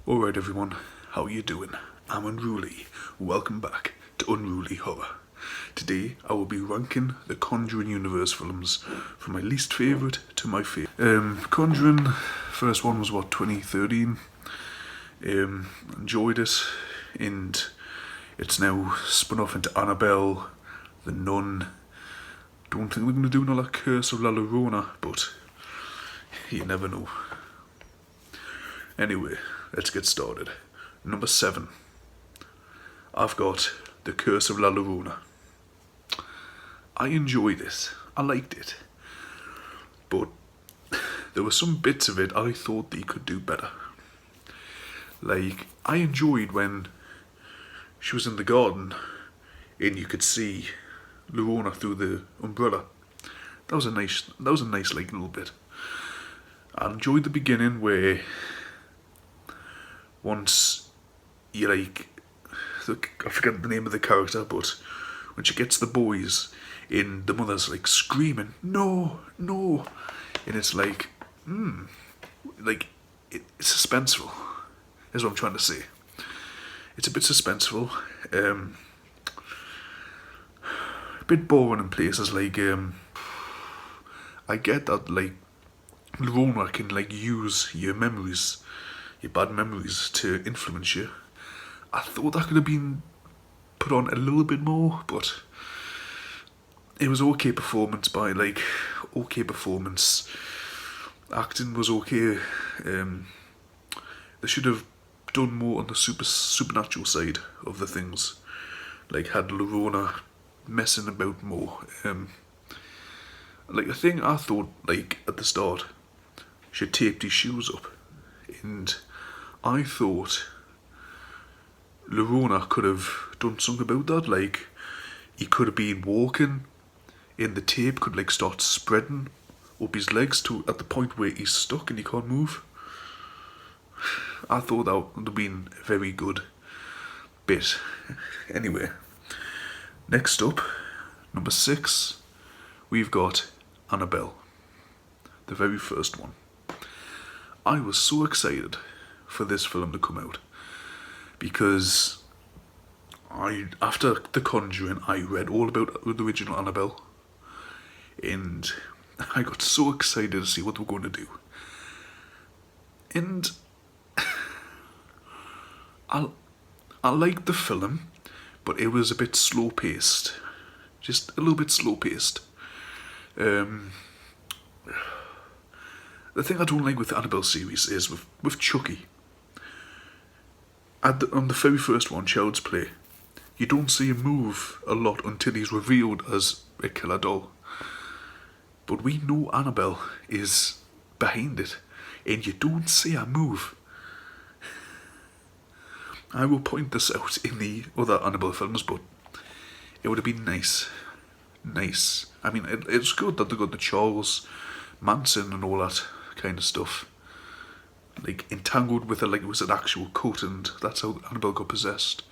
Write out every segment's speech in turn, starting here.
Alright everyone, how you doing? I'm Unruly. Welcome back to Unruly Horror. Today I will be ranking the Conjuring universe films from my least favourite to my favourite. Conjuring, first one was 2013. Enjoyed it, and it's now spun off into Annabelle, The Nun. Don't think they're going to do another Curse of La Llorona, but you never know. Anyway, let's get started. Number 7. I've got The Curse of La Llorona. I enjoyed it. I liked it. But there were some bits of it I thought they could do better. Like, I enjoyed when she was in the garden and you could see Llorona through the umbrella. That was a nice like little bit. I enjoyed the beginning where once you I forget the name of the character, but when she gets the boys in, the mother's like screaming, no, no, and it's like, it's suspenseful, is what I'm trying to say. It's a bit suspenseful, a bit boring in places, like, I get that, like, Llorona can, like, use your memories, your bad memories to influence you. I thought that could have been put on a little bit more, but it was okay performance acting was okay. They should have done more on the supernatural side of the things, like had Llorona messing about more. Like the thing I thought, like at the start, she taped his shoes up, and I thought Llorona could have done something about that. Like, he could have been walking and the tape could like start spreading up his legs to at the point where he's stuck and he can't move. I thought that would have been a very good bit. Anyway, next up, number 6, we've got Annabelle, the very first one. I was so excited for this film to come out because after The Conjuring, I read all about the original Annabelle, and I got so excited to see what they were going to do. And I liked the film, but it was a bit slow paced, just a little bit slow paced. The thing I don't like with the Annabelle series is with Chucky. On the very first one, Child's Play, you don't see him move a lot until he's revealed as a killer doll. But we know Annabelle is behind it, and you don't see her move. I will point this out in the other Annabelle films, but it would have been nice. I mean, it's good that they got the Charles Manson and all that kind of stuff, like entangled with it, like it was an actual cult, and that's how Annabelle got possessed.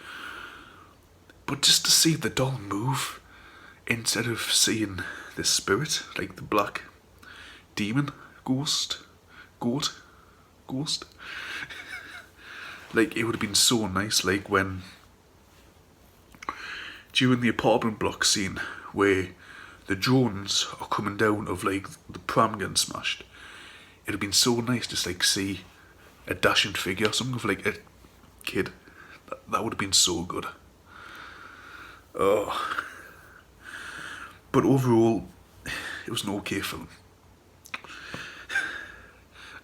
But just to see the doll move instead of seeing the spirit, like the black demon, ghost, like it would have been so nice. Like when during the apartment block scene where the drones are coming down of like the pram getting smashed, it'd have been so nice to like see a dashing figure, something of like a kid. That would have been so good. Oh. But overall, it was an okay film.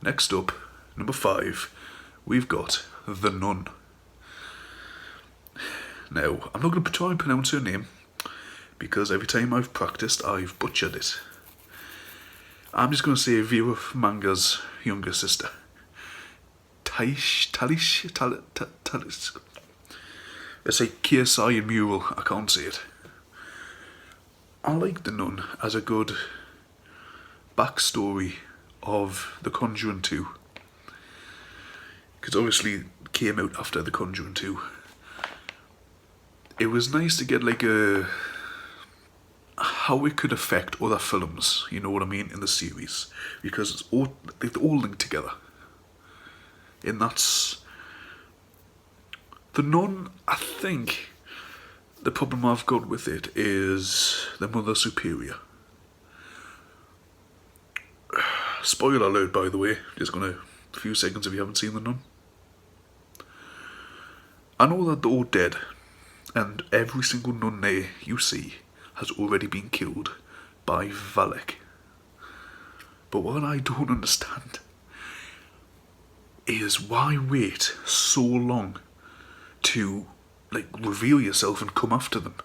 Next up, number 5, we've got The Nun. Now, I'm not going to try and pronounce her name, because every time I've practiced, I've butchered it. I'm just going to say Vera Manga's younger sister. Talish. It's like KSI and Mural, I can't say it. I like The Nun as a good backstory of The Conjuring 2. Because obviously it came out after The Conjuring 2. It was nice to get like how it could affect other films, you know what I mean, in the series. Because they're all linked together. And that's The Nun, I think the problem I've got with it is the Mother Superior. Spoiler alert, by the way, just gonna a few seconds if you haven't seen The Nun. I know that they're all dead, and every single nun there you see has already been killed by Valak. But what I don't understand is why wait so long to reveal yourself and come after them.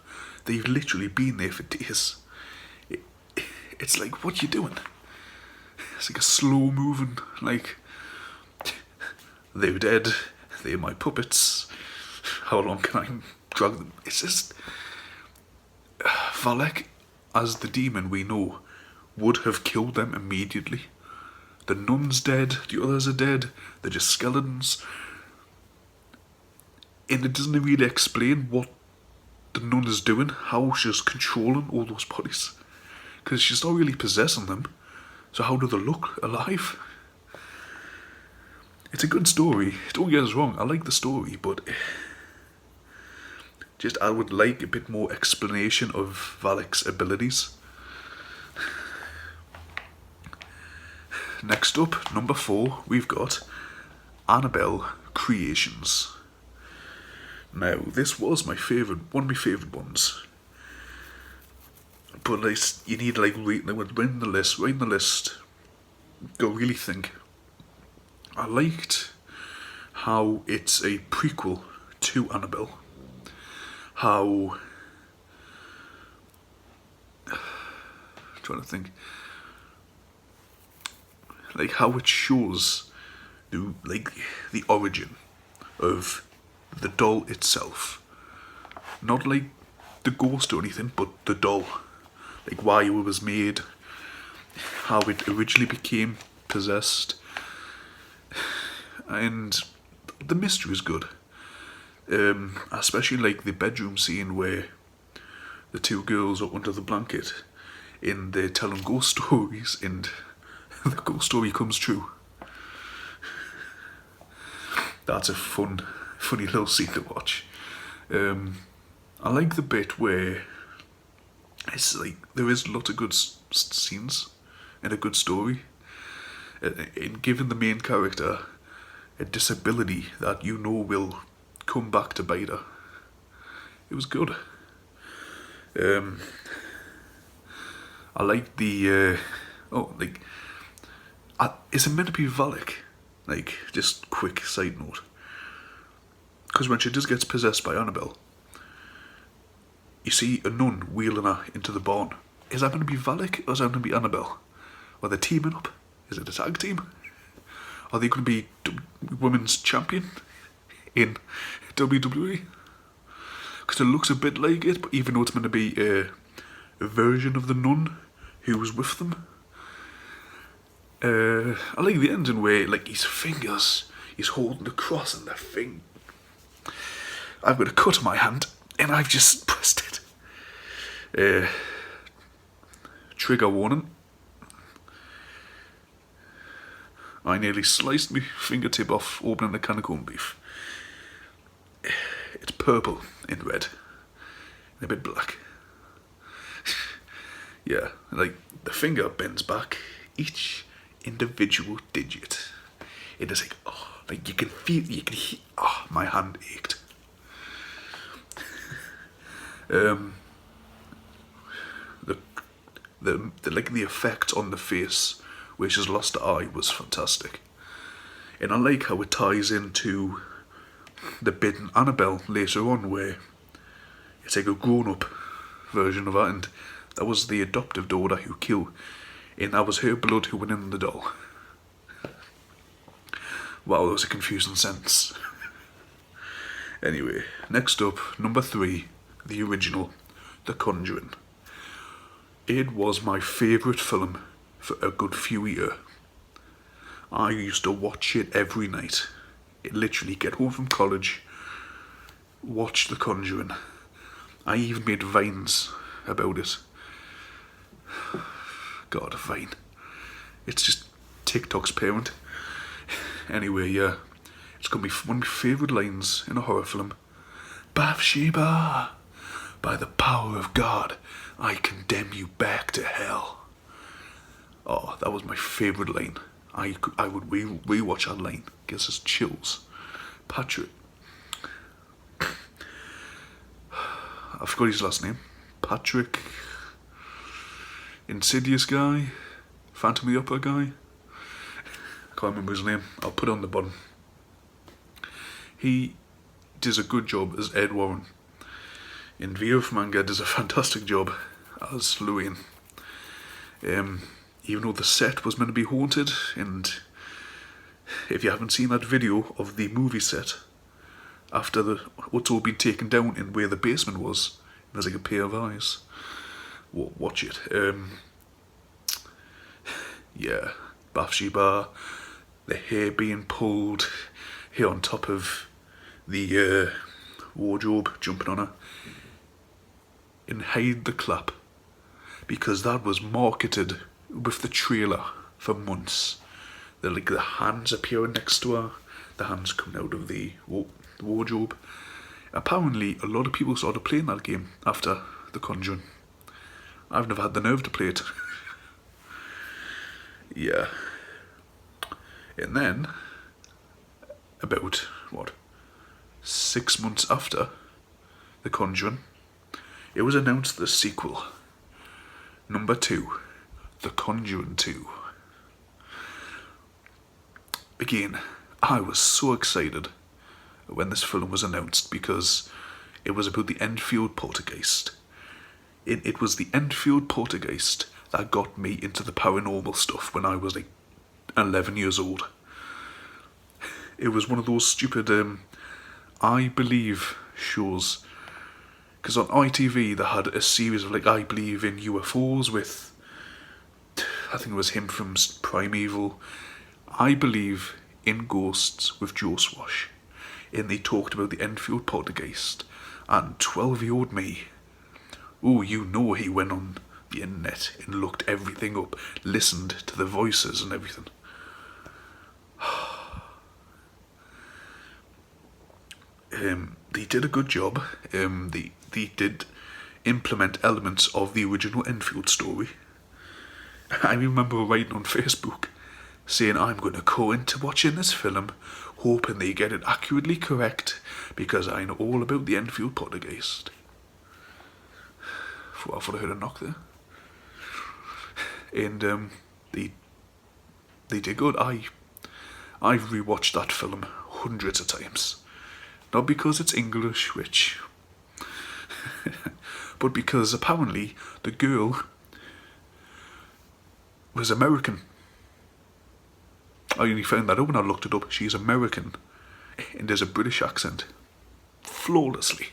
They've literally been there for days. It's like, what you doing? It's like a slow moving, they're dead, they're my puppets, how long can I drag them? It's just, Valak, as the demon we know, would have killed them immediately. The nun's dead, the others are dead, they're just skeletons. And it doesn't really explain what the nun is doing, how she's controlling all those bodies. Because she's not really possessing them, so how do they look alive? It's a good story, don't get us wrong, I like the story, but I would like a bit more explanation of Valak's abilities. Next up, number 4, we've got Annabelle Creations. Now, this was one of my favourite ones. But you need to write the list, go really think. I liked how it's a prequel to Annabelle. I'm trying to think. How it shows the origin of the doll itself. Not the ghost or anything, but the doll. Why it was made, how it originally became possessed. And the mystery is good. Especially the bedroom scene where the two girls are under the blanket and they're telling ghost stories and the ghost story comes true. That's a funny little scene to watch. I like the bit where it's there is a lot of good scenes and a good story, in giving the main character a disability that will come back to bite her. It was good. I like the is it meant to be Valak? Just quick side note. Because when she just gets possessed by Annabelle, you see a nun wheeling her into the barn. Is that going to be Valak or is that going to be Annabelle? Are they teaming up? Is it a tag team? Are they going to be women's champion in WWE? Because it looks a bit like it, but even though it's meant to be a version of the nun who was with them. I like the ending where his fingers, he's holding the cross and the thing. I've got a cut on my hand and I've just pressed it. Trigger warning. I nearly sliced my fingertip off opening a can of corned beef. It's purple and red and a bit black. Yeah, the finger bends back, each individual digit. It is you can feel, you can hear, my hand ached. The effect on the face where she's lost her eye was fantastic. And I like how it ties into the bit in Annabelle later on where it's a grown-up version of her, and that was the adoptive daughter who killed, and that was her blood who went in the doll. Wow, that was a confusing sentence. Anyway, next up, number 3, the original, The Conjuring. It was my favourite film for a good few years. I used to watch it every night. Literally get home from college, watch The Conjuring. I even made vines about it. God, a vine. It's just TikTok's parent. Anyway, yeah. It's gonna be one of my favourite lines in a horror film. Bathsheba, by the power of God, I condemn you back to hell. Oh, that was my favourite line. I would rewatch that line. Gives us chills. Patrick. I forgot his last name. Patrick. Insidious guy. Phantom of the Opera guy. I can't remember his name. I'll put it on the bottom. He does a good job as Ed Warren. And V.O. Manga does a fantastic job as Lorraine. Even though the set was meant to be haunted, and if you haven't seen that video of the movie set after what's all been taken down and where the basement was, there's like a pair of eyes. Watch it. Yeah, Bathsheba, the hair being pulled, here on top of the wardrobe, jumping on her, and hide the clap, because that was marketed with the trailer for months. The hands appearing next to her, the hands coming out of the wardrobe. Apparently, a lot of people started playing that game after The Conjuring. I've never had the nerve to play it. Yeah. And then, about, 6 months after The Conjuring, it was announced the sequel, number 2, The Conjuring 2. Again, I was so excited when this film was announced because it was about the Enfield poltergeist. It was the Enfield poltergeist that got me into the paranormal stuff when I was like 11 years old. It was one of those stupid I Believe shows. Because on ITV they had a series of I Believe in UFOs with, I think it was him from Primeval. I Believe in Ghosts with Joe Swash. And they talked about the Enfield poltergeist. And 12-year-old me, he went on the internet and looked everything up, listened to the voices and everything. They did a good job. They did implement elements of the original Enfield story. I remember writing on Facebook saying I'm going to go into watching this film hoping they get it accurately correct because I know all about the Enfield poltergeist. I thought I heard a knock there. And they did good. I've rewatched that film hundreds of times. Not because it's English, but because apparently the girl was American. I only found that out when I looked it up. She's American and there's a British accent. Flawlessly.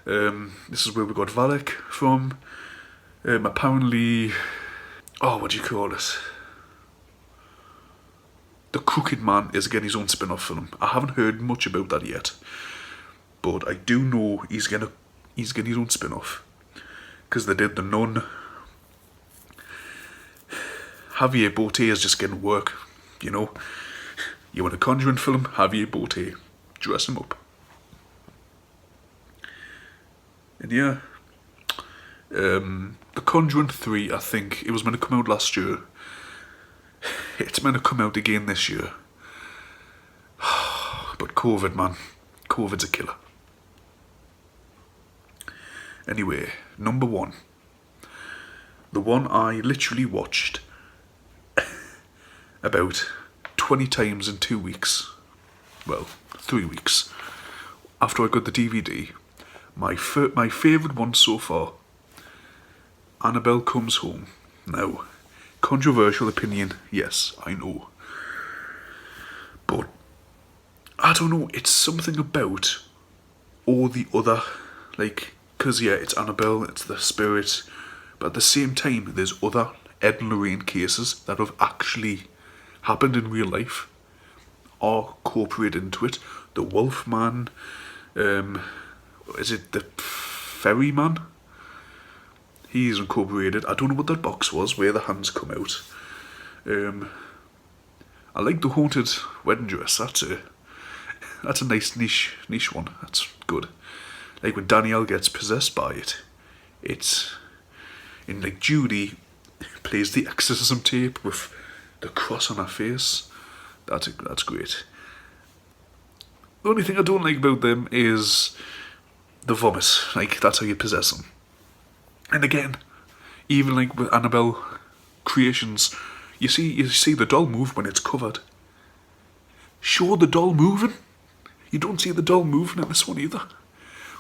This is where we got Valak from. Apparently, what do you call it? The Crooked Man is getting his own spin-off film. I haven't heard much about that yet, but I do know he's getting his own spin-off because they did The Nun. Javier Botet is just getting work, you know. You want a Conjuring film? Javier Botet, dress him up. And yeah, The Conjuring 3, I think it was meant to come out last year. It's meant to come out again this year. But COVID, man. COVID's a killer. Anyway, number 1. The one I literally watched about 20 times in 2 weeks. Well, 3 weeks. After I got the DVD. My favourite one so far. Annabelle Comes Home. Now, controversial opinion, yes, I know. But, I don't know, it's something about all the other, because yeah, it's Annabelle, it's the spirit, but at the same time, there's other Ed and Lorraine cases that have actually happened in real life, are incorporated into it. The Wolfman, is it the Ferryman? He's incorporated. I don't know what that box was, where the hands come out. I like the haunted wedding dress. That's a nice niche one. That's good. Like when Danielle gets possessed by it, it's in like Judy plays the exorcism tape with the cross on her face. That's great. The only thing I don't like about them is the vomit. Like, that's how you possess them. And again, even like with Annabelle Creations, you see the doll move when it's covered. Show the doll moving. You don't see the doll moving in this one either.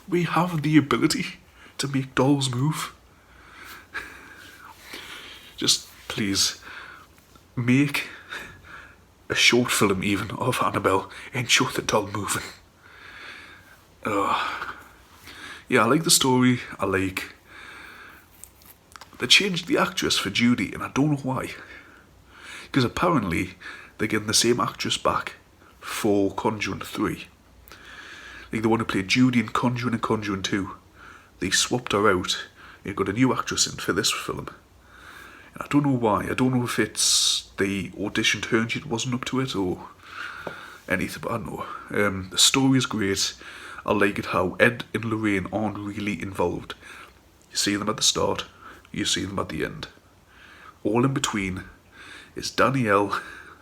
We have the ability to make dolls move. Just please make a short film even of Annabelle and show the doll moving. Yeah, I like the story. They changed the actress for Judy, and I don't know why. Because apparently they're getting the same actress back for Conjuring 3. Like the one who played Judy in Conjuring and Conjuring 2. They swapped her out and got a new actress in for this film. And I don't know why. I don't know if it's they auditioned her and she wasn't up to it or anything, but I don't know. The story is great. I like it how Ed and Lorraine aren't really involved. You see them at the start, you see them at the end. All in between is Danielle,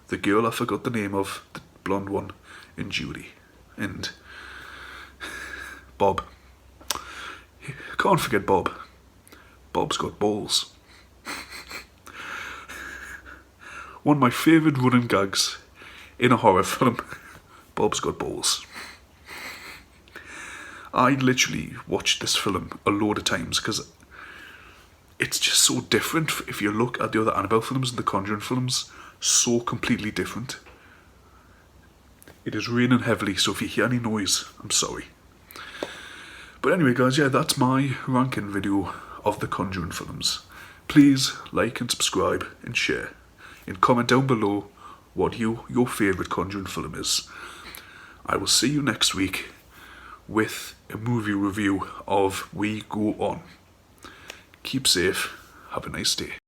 the girl I forgot the name of, the blonde one, and Judy. And Bob. Can't forget Bob. Bob's got balls. One of my favourite running gags in a horror film. Bob's got balls. I literally watched this film a load of times because it's just so different. If you look at the other Annabelle films and the Conjuring films, so completely different. It is raining heavily, so if you hear any noise, I'm sorry. But anyway guys, yeah, that's my ranking video of the Conjuring films. Please like and subscribe and share. And comment down below what your favourite Conjuring film is. I will see you next week with a movie review of We Go On. Keep safe. Have a nice day.